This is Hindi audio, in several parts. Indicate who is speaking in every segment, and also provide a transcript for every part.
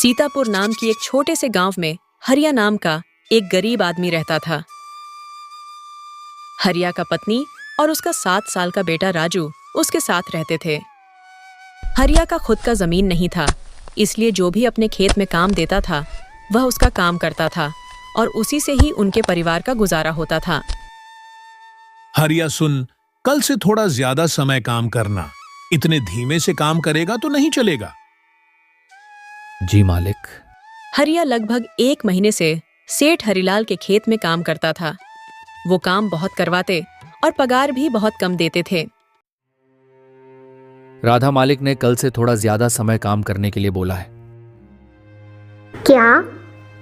Speaker 1: सीतापुर नाम की एक छोटे से गांव में हरिया नाम का एक गरीब आदमी रहता था। हरिया का पत्नी और उसका 7 साल का बेटा राजू उसके साथ रहते थे। हरिया का खुद का जमीन नहीं था, इसलिए जो भी अपने खेत में काम देता था वह उसका काम करता था और उसी से ही उनके परिवार का गुजारा होता था।
Speaker 2: हरिया सुन, कल से थोड़ा ज्यादा समय काम करना। इतने धीमे से काम करेगा तो नहीं चलेगा।
Speaker 3: जी मालिक।
Speaker 1: हरिया लगभग 1 महीने से सेठ हरिलाल के खेत में काम करता था। वो काम बहुत करवाते और पगार भी बहुत कम देते थे।
Speaker 3: राधा मालिक ने कल से थोड़ा ज्यादा समय काम करने के लिए बोला है।
Speaker 4: क्या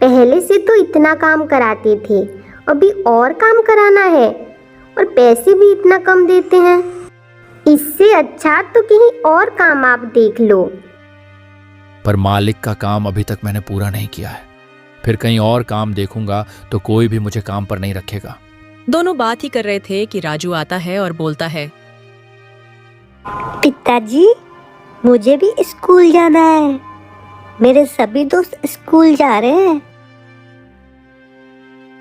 Speaker 4: पहले से तो इतना काम कराते थे, अभी और काम कराना है और पैसे भी इतना कम देते हैं। इससे अच्छा तो कहीं और काम आप देख लो।
Speaker 3: पर मालिक का काम अभी तक मैंने पूरा नहीं किया है, फिर कहीं और काम देखूंगा तो कोई भी मुझे काम पर नहीं रखेगा।
Speaker 1: दोनों बात ही कर रहे थे कि राजू आता है और बोलता है,
Speaker 4: पिताजी, मुझे भी स्कूल जाना है। मेरे सभी दोस्त स्कूल जा रहे हैं।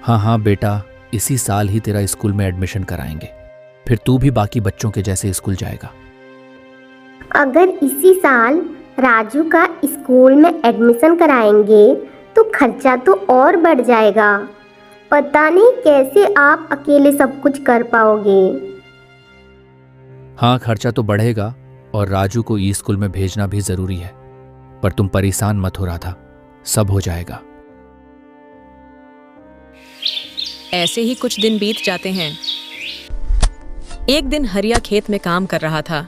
Speaker 3: हाँ बेटा, इसी साल ही तेरा स्कूल में एडमिशन कराएंगे, फिर तू भी बाकी बच्चों के जैसे स्कूल जाएगा।
Speaker 4: अगर इसी साल राजू का स्कूल में एडमिशन कराएंगे तो खर्चा तो और बढ़ जाएगा। पता नहीं कैसे आप अकेले सब कुछ कर पाओगे।
Speaker 3: हाँ, खर्चा तो बढ़ेगा और राजू को ई स्कूल में भेजना भी जरूरी है, पर तुम परेशान मत हो राधा, सब हो जाएगा।
Speaker 1: ऐसे ही कुछ दिन बीत जाते हैं। एक दिन हरिया खेत में काम कर रहा था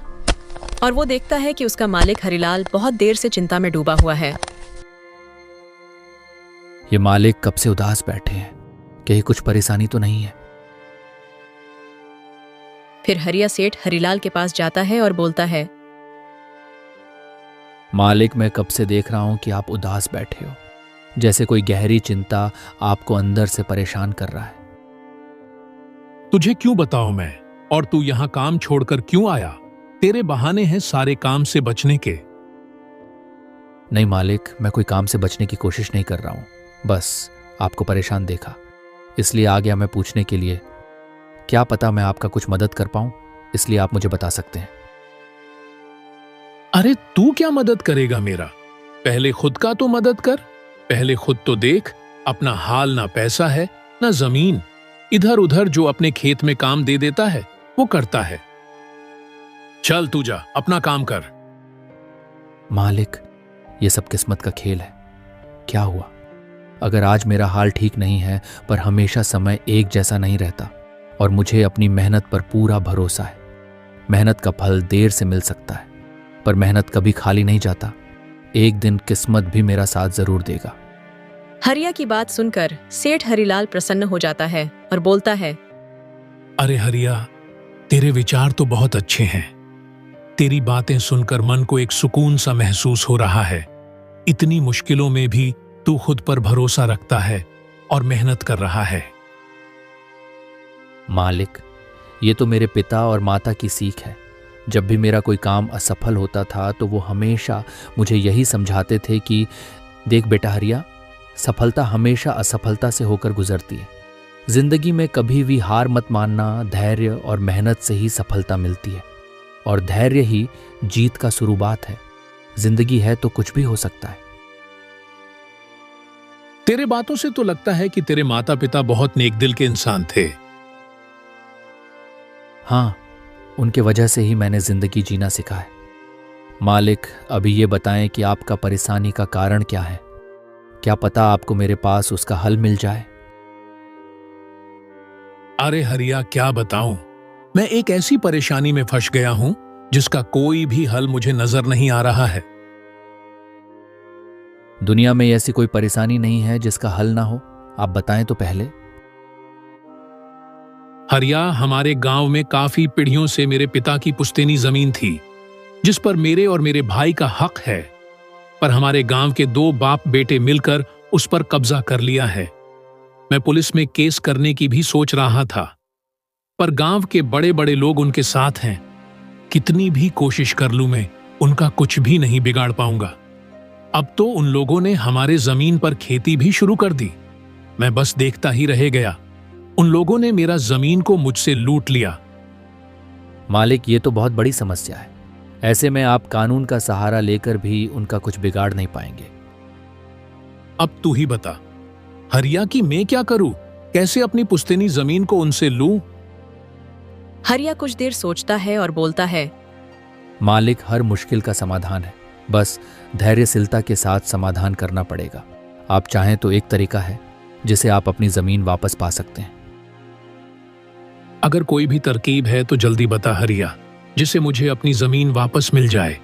Speaker 1: और वो देखता है कि उसका मालिक हरिलाल बहुत देर से चिंता में डूबा हुआ है।
Speaker 3: ये मालिक कब से उदास बैठे हैं, कहीं कुछ परेशानी तो नहीं है।
Speaker 1: फिर हरिया सेठ हरिलाल के पास जाता है और बोलता है,
Speaker 3: मालिक, मैं कब से देख रहा हूं कि आप उदास बैठे हो, जैसे कोई गहरी चिंता आपको अंदर से परेशान कर रहा है।
Speaker 2: तुझे क्यों बताऊं मैं, और तू यहाँ काम छोड़कर क्यों आया? तेरे बहाने हैं सारे काम से बचने के।
Speaker 3: नहीं मालिक, मैं कोई काम से बचने की कोशिश नहीं कर रहा हूं, बस आपको परेशान देखा इसलिए आ गया मैं पूछने के लिए। क्या पता मैं आपका कुछ मदद कर पाऊं, इसलिए आप मुझे बता सकते हैं।
Speaker 2: अरे तू क्या मदद करेगा मेरा? पहले खुद का तो मदद कर। पहले खुद तो देख, अपना हाल ना पैसा है ना जमीन। इधर उधर जो अपने खेत में काम दे देता है वो करता है। चल तू जा, अपना काम कर।
Speaker 3: मालिक, ये सब किस्मत का खेल है। क्या हुआ अगर आज मेरा हाल ठीक नहीं है, पर हमेशा समय एक जैसा नहीं रहता और मुझे अपनी मेहनत पर पूरा भरोसा है। मेहनत का फल देर से मिल सकता है, पर मेहनत कभी खाली नहीं जाता। एक दिन किस्मत भी मेरा साथ जरूर देगा।
Speaker 1: हरिया की बात सुनकर सेठ हरिलाल प्रसन्न हो जाता है और बोलता है,
Speaker 2: अरे हरिया, तेरे विचार तो बहुत अच्छे हैं। तेरी बातें सुनकर मन को एक सुकून सा महसूस हो रहा है। इतनी मुश्किलों में भी तू खुद पर भरोसा रखता है और मेहनत कर रहा है।
Speaker 3: मालिक, ये तो मेरे पिता और माता की सीख है। जब भी मेरा कोई काम असफल होता था तो वो हमेशा मुझे यही समझाते थे कि देख बेटा हरिया, सफलता हमेशा असफलता से होकर गुजरती है। जिंदगी में कभी भी हार मत मानना, धैर्य और मेहनत से ही सफलता मिलती है और धैर्य ही जीत का शुरुआत है। जिंदगी है तो कुछ भी हो सकता है।
Speaker 2: तेरे बातों से तो लगता है कि तेरे माता पिता बहुत नेक दिल के इंसान थे।
Speaker 3: हाँ, उनके वजह से ही मैंने जिंदगी जीना सीखा है। मालिक, अभी ये बताएं कि आपका परेशानी का कारण क्या है? क्या पता आपको मेरे पास उसका हल मिल जाए।
Speaker 2: अरे हरिया, क्या बताऊं, मैं एक ऐसी परेशानी में फंस गया हूं जिसका कोई भी हल मुझे नजर नहीं आ रहा है।
Speaker 3: दुनिया में ऐसी कोई परेशानी नहीं है जिसका हल ना हो, आप बताएं तो पहले।
Speaker 2: हरिया, हमारे गांव में काफी पीढ़ियों से मेरे पिता की पुश्तैनी जमीन थी जिस पर मेरे और मेरे भाई का हक है, पर हमारे गांव के 2 बाप बेटे मिलकर उस पर कब्जा कर लिया है। मैं पुलिस में केस करने की भी सोच रहा था, पर गांव के बड़े बड़े लोग उनके साथ हैं। कितनी भी कोशिश कर लूं मैं, उनका कुछ भी नहीं बिगाड़ पाऊंगा। अब तो उन लोगों ने हमारे जमीन पर खेती भी शुरू कर दी। मैं बस देखता ही रह गया। उन लोगों ने मेरा जमीन को मुझसे लूट लिया।
Speaker 3: मालिक, ये तो बहुत बड़ी समस्या है। ऐसे में आप कानून का सहारा लेकर भी उनका कुछ बिगाड़ नहीं पाएंगे।
Speaker 2: अब तू ही बता, हरिया की मैं क्या करूं? कैसे अपनी पुश्तैनी जमीन को उनसे लूं?
Speaker 1: हरिया कुछ देर सोचता है और बोलता है,
Speaker 3: मालिक, हर मुश्किल का समाधान है, बस धैर्यशीलता के साथ समाधान करना पड़ेगा। आप चाहें तो एक तरीका है जिसे आप अपनी जमीन वापस पा सकते हैं।
Speaker 2: अगर कोई भी तरकीब है तो जल्दी बता हरिया, जिससे मुझे अपनी जमीन वापस मिल जाए।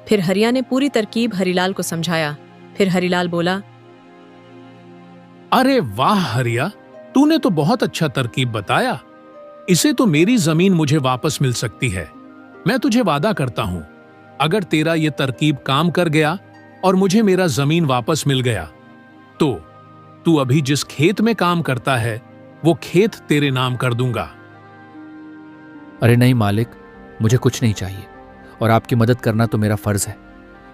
Speaker 1: फिर हरिया ने पूरी तरकीब हरिलाल को समझाया। फिर हरिलाल बोला,
Speaker 2: अरे वाह हरिया, तूने तो बहुत अच्छा तरकीब बताया। इसे तो मेरी जमीन मुझे वापस मिल सकती है। मैं तुझे वादा करता हूं, अगर तेरा ये तरकीब काम कर गया और मुझे मेरा जमीन वापस मिल गया, तो तू अभी जिस खेत में काम करता है वो खेत तेरे नाम कर दूंगा।
Speaker 3: अरे नहीं मालिक, मुझे कुछ नहीं चाहिए, और आपकी मदद करना तो मेरा फर्ज है,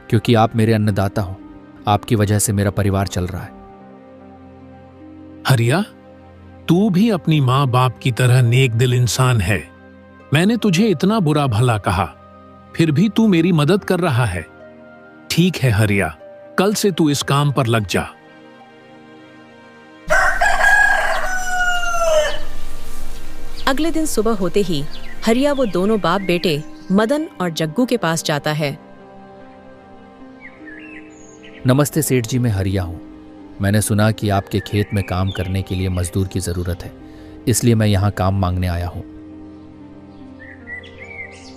Speaker 3: क्योंकि आप मेरे अन्नदाता हो। आपकी वजह से मेरा परिवार चल रहा है।
Speaker 2: हरिया, तू भी अपनी माँ बाप की तरह नेक दिल इंसान है। मैंने तुझे इतना बुरा भला कहा, फिर भी तू मेरी मदद कर रहा है। ठीक है हरिया, कल से तू इस काम पर लग जा।
Speaker 1: अगले दिन सुबह होते ही हरिया वो दोनों बाप बेटे मदन और जग्गू के पास जाता है।
Speaker 3: नमस्ते सेठ जी, मैं हरिया हूँ। मैंने सुना कि आपके खेत में काम करने के लिए मजदूर की जरूरत है, इसलिए मैं यहाँ काम मांगने आया हूँ।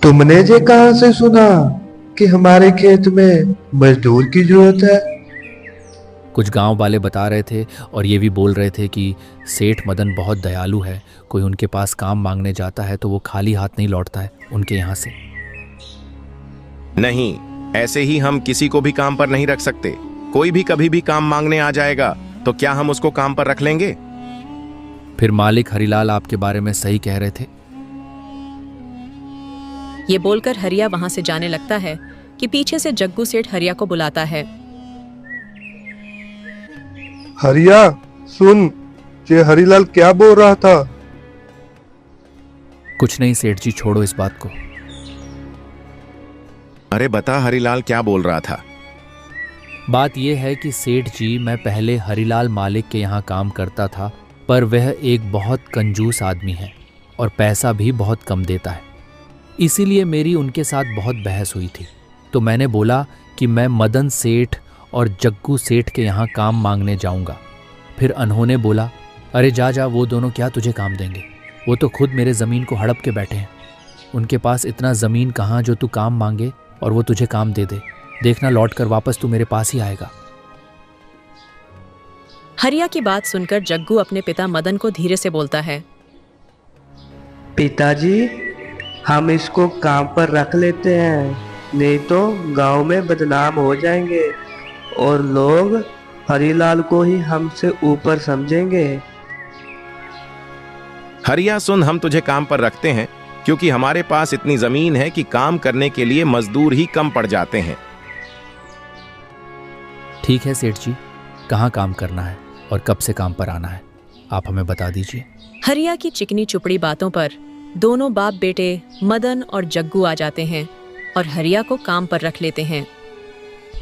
Speaker 5: तुमने जे कहां से सुना कि हमारे खेत में मजदूर की जरूरत है?
Speaker 3: कुछ गांव वाले बता रहे थे और ये भी बोल रहे थे कि सेठ मदन बहुत दयालु है, कोई उनके पास काम मांगने जाता है तो वो खाली हाथ नहीं लौटता है उनके यहाँ से।
Speaker 6: नहीं, ऐसे ही हम किसी को भी काम पर नहीं रख सकते। कोई भी कभी भी काम मांगने आ जाएगा तो क्या हम उसको काम पर रख लेंगे?
Speaker 3: फिर मालिक, हरिलाल आपके बारे में सही कह रहे थे।
Speaker 1: ये बोलकर हरिया वहां से जाने लगता है कि पीछे से जग्गू सेठ हरिया को बुलाता है।
Speaker 5: हरिया सुन, ये हरिलाल क्या बोल रहा था?
Speaker 3: कुछ नहीं सेठ जी, छोड़ो इस बात को।
Speaker 6: अरे बता हरिलाल क्या बोल रहा था?
Speaker 3: बात यह है कि सेठ जी, मैं पहले हरिलाल मालिक के यहाँ काम करता था, पर वह एक बहुत कंजूस आदमी है और पैसा भी बहुत कम देता है। इसीलिए मेरी उनके साथ बहुत बहस हुई थी। तो मैंने बोला कि मैं मदन सेठ और जग्गू सेठ के यहाँ काम मांगने जाऊँगा। फिर उन्होंने बोला, अरे जा जा, वो दोनों क्या तुझे काम देंगे? वो तो खुद मेरे ज़मीन को हड़प के बैठे हैं। उनके पास इतना ज़मीन कहाँ जो तू काम मांगे और वो तुझे काम दे दे। देखना, लौट कर वापस तू मेरे पास ही आएगा।
Speaker 1: हरिया की बात सुनकर जग्गू अपने पिता मदन को धीरे से बोलता है,
Speaker 7: पिताजी, हम इसको काम पर रख लेते हैं, नहीं तो गांव में बदनाम हो जाएंगे और लोग हरिलाल को ही हमसे ऊपर समझेंगे।
Speaker 6: हरिया सुन, हम तुझे काम पर रखते हैं क्योंकि हमारे पास इतनी जमीन है कि काम करने के लिए मजदूर ही कम पड़ जाते हैं।
Speaker 3: ठीक है सेठ जी, कहाँ काम करना है और कब से काम पर आना है, आप हमें बता दीजिए।
Speaker 1: हरिया की चिकनी चुपड़ी बातों पर दोनों बाप बेटे मदन और जग्गू आ जाते हैं और हरिया को काम पर रख लेते हैं।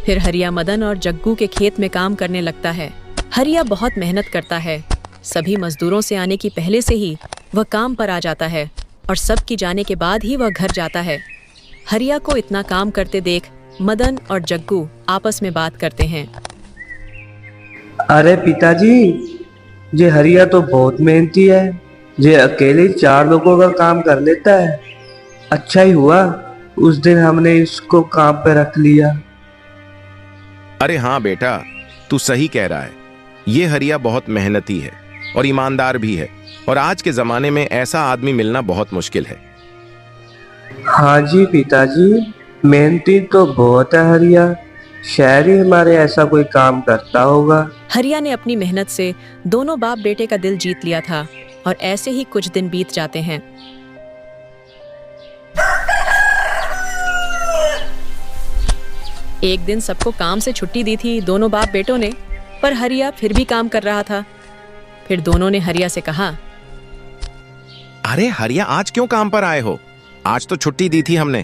Speaker 1: फिर हरिया मदन और जग्गू के खेत में काम करने लगता है। हरिया बहुत मेहनत करता है। सभी मजदूरों से आने की पहले से ही वह काम पर आ जाता है और सबकी जाने के बाद ही वह घर जाता है। हरिया को इतना काम करते देख मदन और जग्गू आपस में बात करते हैं।
Speaker 7: अरे पिताजी, ये हरिया तो बहुत मेहनती है, ये अकेले 4 लोगों का काम कर लेता है। अच्छा ही हुआ उस दिन हमने इसको काम पे रख लिया।
Speaker 6: अरे हाँ बेटा, तू सही कह रहा है। ये हरिया बहुत मेहनती है और ईमानदार भी है, और आज के जमाने में ऐसा आदमी मिलना बहुत मुश्किल है।
Speaker 7: हाँ जी पिताजी, मेहनती तो बहुत है हरिया, शायद ही हमारे ऐसा कोई काम करता होगा।
Speaker 1: हरिया ने अपनी मेहनत से दोनों बाप बेटे का दिल जीत लिया था और ऐसे ही कुछ दिन बीत जाते हैं। एक दिन सबको काम से छुट्टी दी थी दोनों बाप बेटों ने, पर हरिया फिर भी काम कर रहा था। फिर दोनों ने हरिया से कहा,
Speaker 6: अरे हरिया, आज क्यों काम पर आए हो? आज तो छुट्टी दी थी हमने।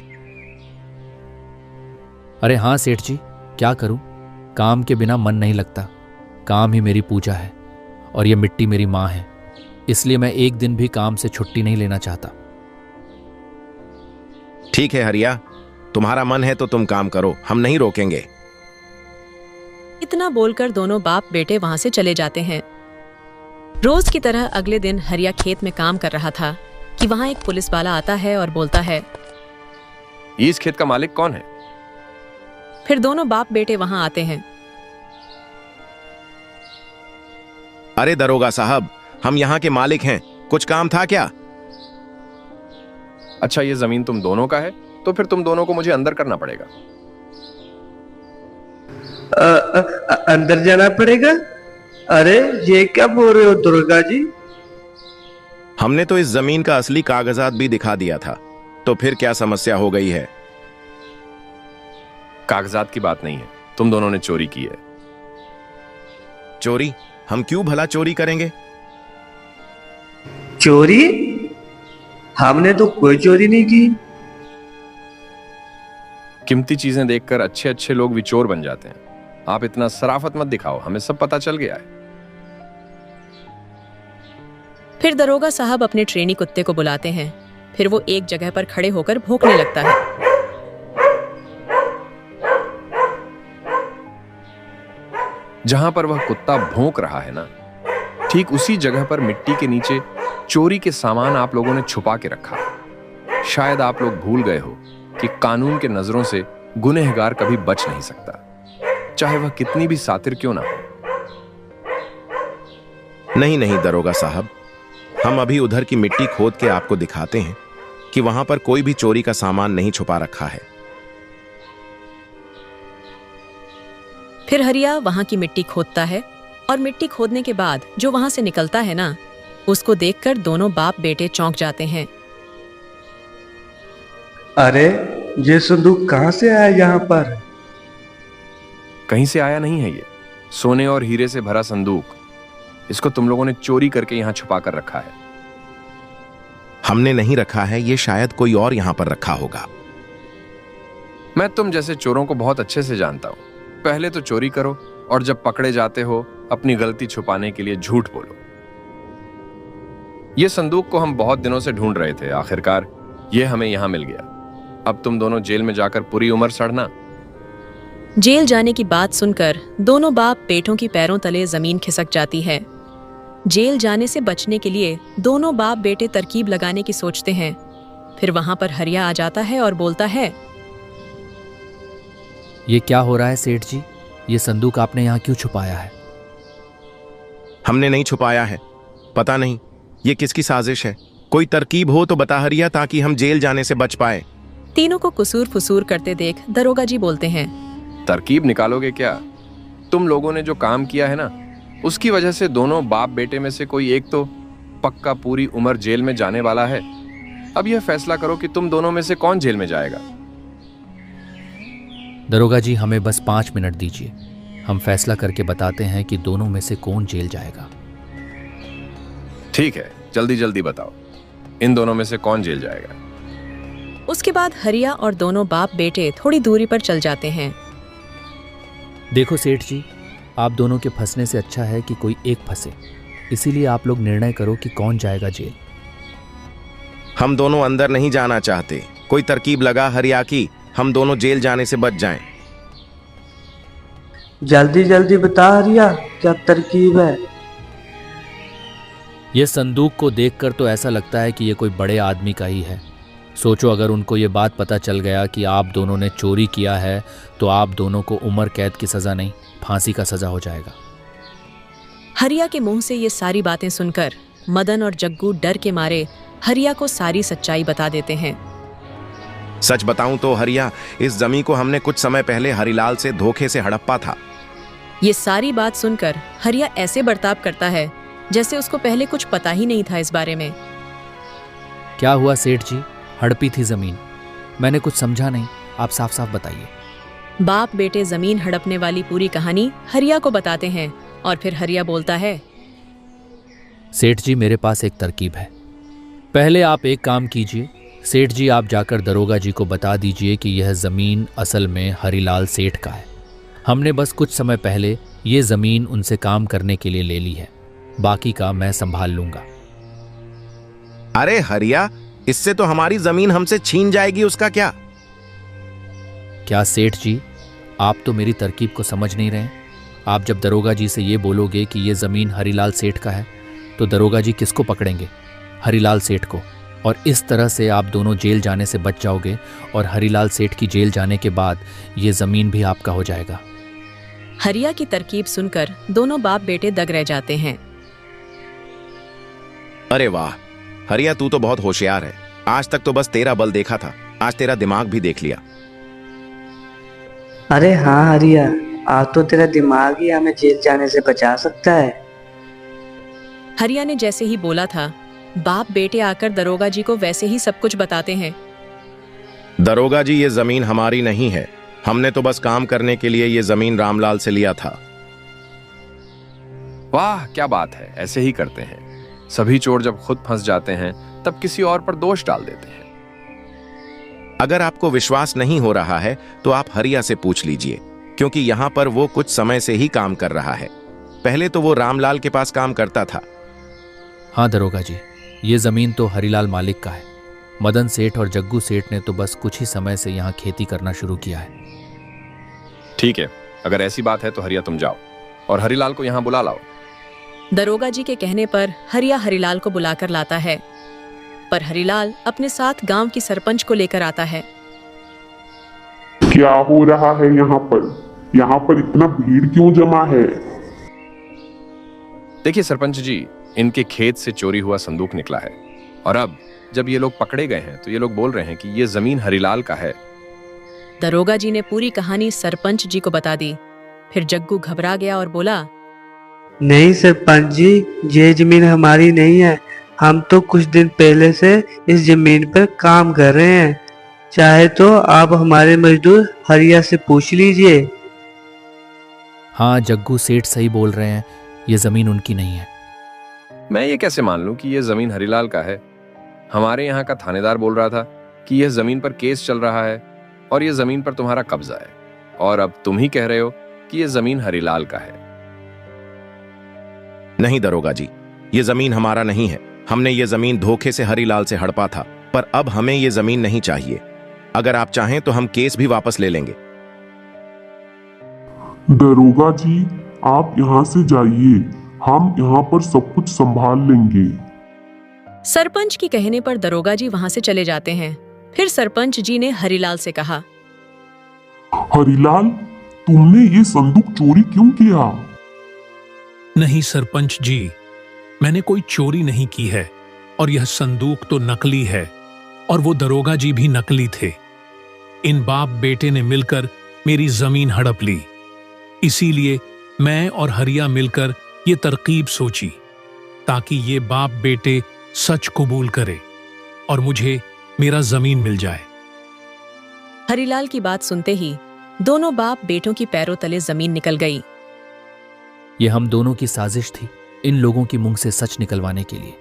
Speaker 3: अरे हाँ सेठ जी, क्या करूं, काम के बिना मन नहीं लगता। काम ही मेरी पूजा है और ये मिट्टी मेरी माँ है, इसलिए मैं एक दिन भी काम से छुट्टी नहीं लेना चाहता।
Speaker 6: ठीक है हरिया, तुम्हारा मन है तो तुम काम करो, हम नहीं रोकेंगे।
Speaker 1: इतना बोलकर दोनों बाप बेटे वहां से चले जाते हैं। रोज की तरह अगले दिन हरिया खेत में काम कर रहा था कि वहां एक पुलिस वाला आता है और बोलता है,
Speaker 8: इस खेत का मालिक कौन है?
Speaker 1: फिर दोनों बाप बेटे वहां आते हैं।
Speaker 6: अरे दरोगा साहब, हम यहाँ के मालिक हैं, कुछ काम था क्या?
Speaker 8: अच्छा, ये जमीन तुम दोनों का है, तो फिर तुम दोनों को मुझे अंदर करना पड़ेगा।
Speaker 7: अंदर जाना पड़ेगा? अरे ये क्या बोल रहे हो दुर्गा जी?
Speaker 6: हमने तो इस जमीन का असली कागजात भी दिखा दिया था, तो फिर क्या समस्या हो गई है?
Speaker 8: कागजात की बात नहीं है, तुम दोनों ने चोरी की है।
Speaker 6: चोरी? हम क्यों भला चोरी करेंगे?
Speaker 7: चोरी? हमने तो कोई चोरी नहीं की।
Speaker 8: कीमती चीजें देखकर अच्छे अच्छे लोग भी चोर बन जाते हैं। आप इतना सराफत मत दिखाओ, हमें सब पता चल गया है।
Speaker 1: फिर दरोगा साहब अपने ट्रेनी कुत्ते को बुलाते हैं। फिर वो एक जगह पर खड़े होकर भौंकने लगता है।
Speaker 8: जहां पर वह कुत्ता भौंक रहा है ना, ठीक उसी जगह पर मिट्टी के नीचे चोरी के सामान आप लोगों ने छुपा के रखा है। शायद आप लोग भूल गए हो कि कानून के नजरों से गुनहगार कभी बच नहीं सकता, चाहे वह कितनी भी सातिर क्यों ना हो।
Speaker 6: नहीं नहीं दरोगा साहब, हम अभी उधर की मिट्टी खोद के आपको दिखाते हैं कि वहां पर कोई भी चोरी का सामान नहीं छुपा रखा है।
Speaker 1: फिर हरिया वहां की मिट्टी खोदता है और मिट्टी खोदने के बाद जो वहां से निकलता है ना, उसको देखकर दोनों बाप बेटे चौंक जाते हैं।
Speaker 7: अरे ये संदूक कहाँ से आया यहाँ पर?
Speaker 8: कहीं से आया नहीं है, ये सोने और हीरे से भरा संदूक। इसको तुम लोगों ने चोरी करके यहां छुपा कर रखा है।
Speaker 6: हमने नहीं रखा है, ये शायद कोई और यहां पर रखा होगा।
Speaker 8: मैं तुम जैसे चोरों को बहुत अच्छे से जानता हूं। पहले तो चोरी करो और जब पकड़े जाते हो अपनी गलती छुपाने के लिए झूठ बोलो। ये संदूक को हम बहुत दिनों से ढूंढ रहे थे, आखिरकार ये हमें यहां मिल गया। अब तुम दोनों जेल में जाकर पूरी उम्र सड़ना।
Speaker 1: जेल जाने की बात सुनकर दोनों बाप बेटों की पैरों तले जमीन खिसक जाती है। जेल जाने से बचने के लिए दोनों बाप बेटे तरकीब लगाने की सोचते हैं। फिर वहां पर हरिया आ जाता है और बोलता है,
Speaker 3: ये क्या हो रहा है सेठ जी? ये संदूक आपने यहाँ क्यों छुपाया है?
Speaker 6: हमने नहीं छुपाया है, पता नहीं ये किसकी साजिश है। कोई तरकीब हो तो बता हरिया, ताकि हम जेल जाने से बच पाए।
Speaker 1: तीनों को कुसूर फुसूर करते देख दरोगा जी बोलते हैं,
Speaker 8: तरकीब निकालोगे क्या? तुम लोगों ने जो काम किया है ना, उसकी वजह से दोनों बाप बेटे में से कोई एक तो पक्का पूरी उम्र जेल में जाने वाला है। अब यह फैसला करो कि तुम दोनों में से कौन जेल में जाएगा।
Speaker 3: दरोगा जी, हमें बस 5 मिनट दीजिए, हम फैसला करके बताते हैं कि दोनों में से कौन जेल जाएगा।
Speaker 8: ठीक है, जल्दी जल्दी बताओ, इन दोनों में से कौन जेल जाएगा।
Speaker 1: उसके बाद हरिया और दोनों बाप बेटे थोड़ी दूरी पर चल जाते हैं।
Speaker 3: देखो सेठ जी, आप दोनों के फंसने से अच्छा है कि कोई एक फंसे, इसीलिए आप लोग निर्णय करो कि कौन जाएगा जेल।
Speaker 6: हम दोनों अंदर नहीं जाना चाहते, कोई तरकीब लगा हरिया की, हम दोनों जेल जाने से बच जाएं।
Speaker 7: जल्दी जल्दी बता हरिया, क्या तरकीब है?
Speaker 3: ये संदूक को देखकर तो ऐसा लगता है कि ये कोई बड़े आदमी का ही है। सोचो, अगर उनको ये बात पता चल गया कि आप दोनों ने चोरी किया है तो आप दोनों को उम्र कैद की सज़ा नहीं, फांसी का सज़ा हो जाएगा।
Speaker 1: हरिया के मुंह से ये सारी बातें सुनकर मदन और जग्गू डर के मारे हरिया को सारी सच्चाई बता देते हैं।
Speaker 6: सच बताऊं तो हरिया, इस जमीन को हमने कुछ समय पहले हरिलाल से धोखे से हड़प्पा था।
Speaker 1: ये सारी बात सुनकर हरिया ऐसे बर्ताव करता है जैसे उसको पहले कुछ पता ही नहीं था इस बारे में।
Speaker 3: क्या हुआ सेठ जी? हड़पी थी जमीन? मैंने कुछ समझा नहीं, आप साफ साफ बताइए।
Speaker 1: बाप बेटे जमीन हड़पने वाली पूरी कहानी हरिया को बताते हैं और फिर हरिया बोलता है,
Speaker 3: सेठ जी, मेरे पास एक तरकीब है। पहले आप एक काम कीजिए सेठ जी, आप जाकर दरोगा जी को बता दीजिए कि यह ज़मीन असल में हरिलाल सेठ का है। हमने बस कुछ समय पहले ये ज़मीन उनसे काम करने के लिए ले ली है, बाकी का मैं संभाल लूंगा।
Speaker 6: अरे हरिया, इससे तो हमारी जमीन हमसे छीन जाएगी, उसका क्या?
Speaker 3: क्या सेठ जी, आप तो मेरी तरकीब को समझ नहीं रहे हैं। आप जब दरोगा जी से ये बोलोगे कि ये ज़मीन हरिलाल सेठ का है तो दरोगा जी किसको पकड़ेंगे? हरिलाल सेठ को। और इस तरह से आप दोनों जेल जाने से बच जाओगे और हरिलाल सेठ की जेल जाने के बाद ये ज़मीन भी आपका हो जाएगा।
Speaker 1: हरिया की तरकीब सुनकर दोनों बाप बेटे दग रह जाते हैं।
Speaker 6: अरे वाह हरिया, तू तो बहुत होशियार है। आज तक तो बस तेरा बल देखा था, आज तेरा दिमाग भी देख लिया।
Speaker 7: अरे हाँ हरिया, आज तो तेरा दिमाग ही हमें जेल जाने से बचा सकता है।
Speaker 1: हरिया ने जैसे ही बोला था, बाप बेटे आकर दरोगा जी को वैसे ही सब कुछ बताते हैं।
Speaker 6: दरोगा जी, ये जमीन हमारी नहीं है, हमने तो बस काम करने के लिए ये जमीन रामलाल से लिया था।
Speaker 8: वाह क्या बात है, ऐसे ही करते हैं। सभी चोर जब खुद फंस जाते हैं तब किसी और पर दोष डाल देते हैं।
Speaker 6: अगर आपको विश्वास नहीं हो रहा है तो आप हरिया से पूछ लीजिए, क्योंकि यहां पर वो कुछ समय से ही काम कर रहा है। पहले तो वो रामलाल के पास काम करता था।
Speaker 3: हाँ दरोगा जी, ये ज़मीन तो हरिलाल मालिक का है। मदन सेठ और जग्गू सेठ ने तो बस कुछ ही समय से यहाँ खेती करना शुरू किया है।
Speaker 8: ठीक है, अगर ऐसी बात है तो हरिया तुम जाओ और हरिलाल को यहाँ बुला लाओ।
Speaker 1: दरोगा जी के कहने पर हरिया हरिलाल को बुलाकर लाता है, पर हरिलाल अपने साथ गांव की सरपंच को लेकर आता है।
Speaker 9: क्या हो रहा है यहाँ पर? यहाँ पर इतना भीड़ क्यों जमा है?
Speaker 8: देखिए सरपंच जी, इनके खेत से चोरी हुआ संदूक निकला है और अब जब ये लोग पकड़े गए हैं तो ये लोग बोल रहे हैं कि ये जमीन हरिलाल का है।
Speaker 1: दरोगा जी ने पूरी कहानी सरपंच जी को बता दी। फिर जग्गू घबरा गया और बोला,
Speaker 7: नहीं सरपंच जी, ये जमीन हमारी नहीं है। हम तो कुछ दिन पहले से इस जमीन पर काम कर रहे हैं। चाहे तो आप हमारे मजदूर हरिया से पूछ लीजिए।
Speaker 3: हाँ जग्गू सेठ सही बोल रहे हैं, ये ज़मीन उनकी नहीं है।
Speaker 8: मैं ये कैसे मान लूं कि ये जमीन हरिलाल का है? हमारे यहाँ का थानेदार बोल रहा था कि यह जमीन पर केस चल रहा है और ये जमीन पर तुम्हारा कब्जा है, और अब तुम ही कह रहे हो कि ये जमीन हरिलाल का है।
Speaker 6: नहीं दरोगा जी, ये जमीन हमारा नहीं है। हमने ये जमीन धोखे से हरिलाल से हड़पा था, पर अब हमें ये जमीन नहीं चाहिए। अगर आप चाहें तो हम केस भी वापस ले लेंगे।
Speaker 9: दरोगा जी, आप यहाँ से जाइए, हम यहाँ पर सब कुछ संभाल लेंगे।
Speaker 1: सरपंच की कहने पर दरोगा जी वहां से चले जाते हैं। फिर सरपंच जी ने हरिलाल से कहा,
Speaker 9: हरिलाल, तुमने ये संदूक चोरी क्यों किया?
Speaker 2: नहीं सरपंच जी, मैंने कोई चोरी नहीं की है और यह संदूक तो नकली है और वो दरोगा जी भी नकली थे। इन बाप बेटे ने मिलकर मेरी जमीन हड़प ली। इसीलिए मैं और हरिया मिलकर ये तरकीब सोची ताकि ये बाप बेटे सच कबूल करे और मुझे मेरा जमीन मिल जाए।
Speaker 1: हरिलाल की बात सुनते ही दोनों बाप बेटों की पैरों तले जमीन निकल गई।
Speaker 3: ये हम दोनों की साजिश थी, इन लोगों की मुंह से सच निकलवाने के लिए।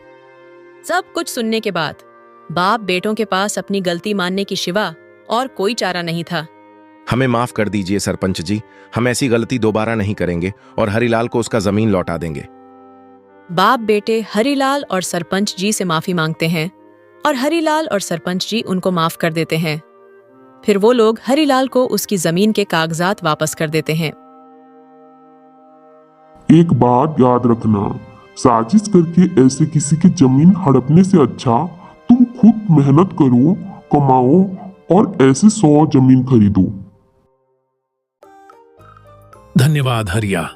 Speaker 1: सब कुछ सुनने के बाद बाप बेटों के पास अपनी गलती मानने की सिवा और कोई चारा नहीं था।
Speaker 6: हमें माफ कर दीजिए सरपंच जी, हम ऐसी गलती दोबारा नहीं करेंगे और हरिलाल को उसका जमीन लौटा देंगे।
Speaker 1: बाप बेटे हरिलाल और सरपंच जी से माफी मांगते हैं और हरिलाल और सरपंच जी उनको माफ कर देते हैं। फिर वो लोग हरिलाल को उसकी जमीन के कागजात वापस कर देते हैं।
Speaker 9: एक बात याद रखना, साजिश करके ऐसे किसी की जमीन हड़पने से अच्छा तुम खुद मेहनत करो, कमाओ और ऐसे 100 जमीन खरीदो।
Speaker 2: धन्यवाद हरिया,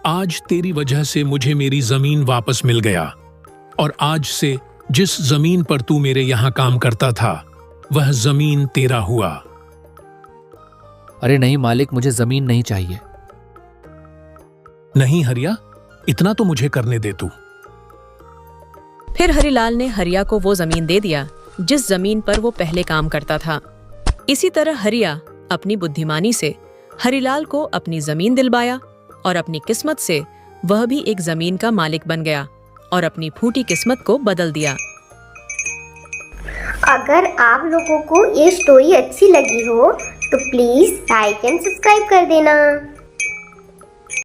Speaker 2: आज तेरी वजह से मुझे मेरी जमीन वापस मिल गया और आज से जिस जमीन पर तू मेरे यहां काम करता था वह जमीन तेरा हुआ।
Speaker 3: अरे नहीं मालिक, मुझे जमीन नहीं चाहिए।
Speaker 2: नहीं हरिया, इतना तो मुझे करने दे तू।
Speaker 1: फिर हरिलाल ने हरिया को वो जमीन दे दिया जिस जमीन पर वो पहले काम करता था। इसी तरह हरिया अपनी बुद्धिमानी से हरिलाल को अपनी जमीन दिलवाया और अपनी किस्मत से वह भी एक जमीन का मालिक बन गया और अपनी फूटी किस्मत को बदल दिया।
Speaker 4: अगर आप लोगों को ये स्टोरी अच्छी लगी हो तो प्लीज़ लाइक एंड सब्सक्राइब कर देना।